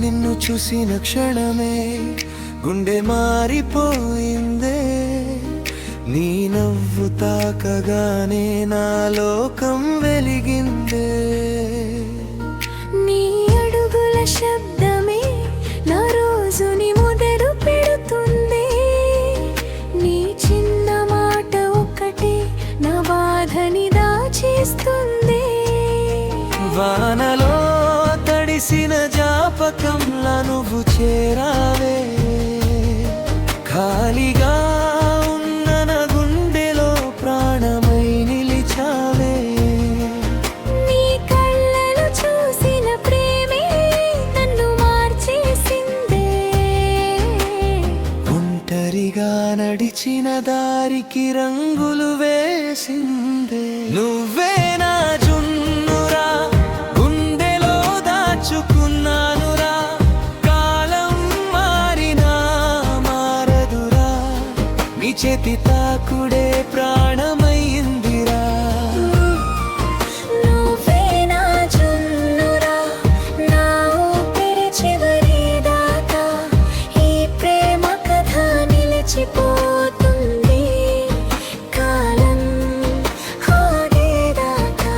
నిన్ను చూసిన క్షణమే గుండె మారిపోయిందే. నీ నవ్వు తాకగానే నా లోకం వెలిగిందే. నీ అడుగుల శబ్దమే నా రోజుని మొదలు పెడుతుంది. నీ చిన్న మాట ఒక్కటే నా బాధని దాచేస్తుంది. వానలో తడిసిన జ్ఞాపకంలా నువ్వు చేరావే. ఖాళీగా ఉన్న నా గుండెలో ప్రాణమై నిలిచావే. నీ కళ్ళలో చూసిన ప్రేమే నన్ను మార్చేసిందే. ఒంటరిగా నడిచిన దారికి రంగులు వేసిందే. నువ్వే నా జున్నురా, గుండెలో దాచుకున్నానురా. కాలం మారినా మారదురా, నీ చేతి తాకుడే ప్రాణమైందిరా. నువ్వే నా జున్నురా, నా ఊపిరి చివరి దాకా ఈ ప్రేమ కథ నిలిచిపోతుంది. కాలం ఆగేదాకా.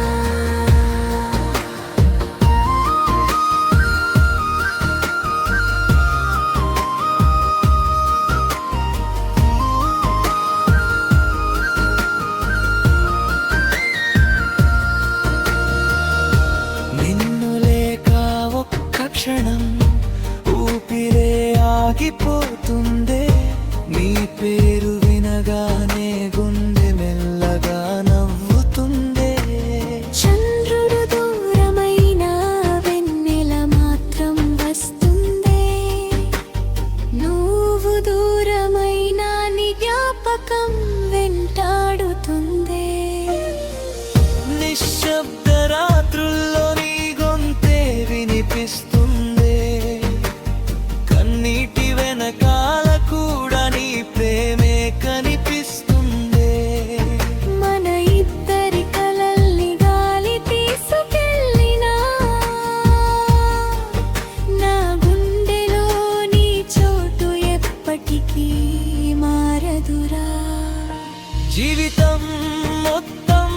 నిన్ను లేక ఒక్క క్షణం ఊపిరే ఆగిపోతుందే. నీ పేరు వినగానే గుండె మెల్లగా నవ్వుతుందే. చంద్రుడు దూరమైన వెన్నెల మాత్రం వస్తుందే. నువ్వు దూరమైన నీ జ్ఞాపకం వెంటాడుతుందే. నిశ్శబ్ద రాత్రుల్లో నీ గొంతే వినిపిస్తుందే. కన్నీటి వెనకాల కూడా నీ ప్రేమే కనిపిస్తుందే. మన ఇద్దరి కలల్ని గాలి తీసుకెళ్ళినా నా గుండెలో నీ చోటు ఎప్పటికీ మారదురా. జీవితం మొత్తం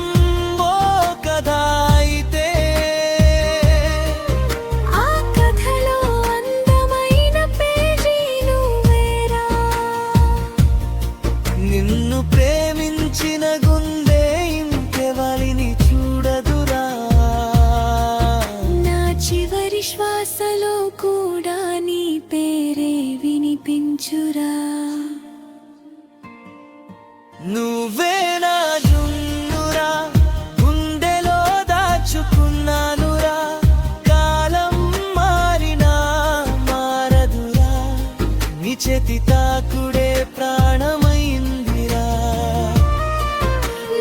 ఓ కథ అయితే ఆ కథలో అందమైన పేజీ నువ్వేరా. నిన్ను ప్రేమించిన గుండె ఇంకెవరిని చూడదురా. నా చివరి శ్వాసలో కూడా నీ పేరే వినిపించురా. నువ్వే నా జున్నురా, గుండెలో దాచుకున్నానురా. కాలం మారినా మారదురా, నీ చేతి తాకుడే ప్రాణమైందిరా.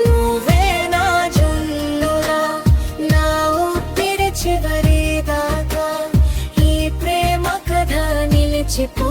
నువ్వే నా జున్నురా, నా ఊపిరి చివరి దాకా ఈ ప్రేమ కథ నిలిచిపో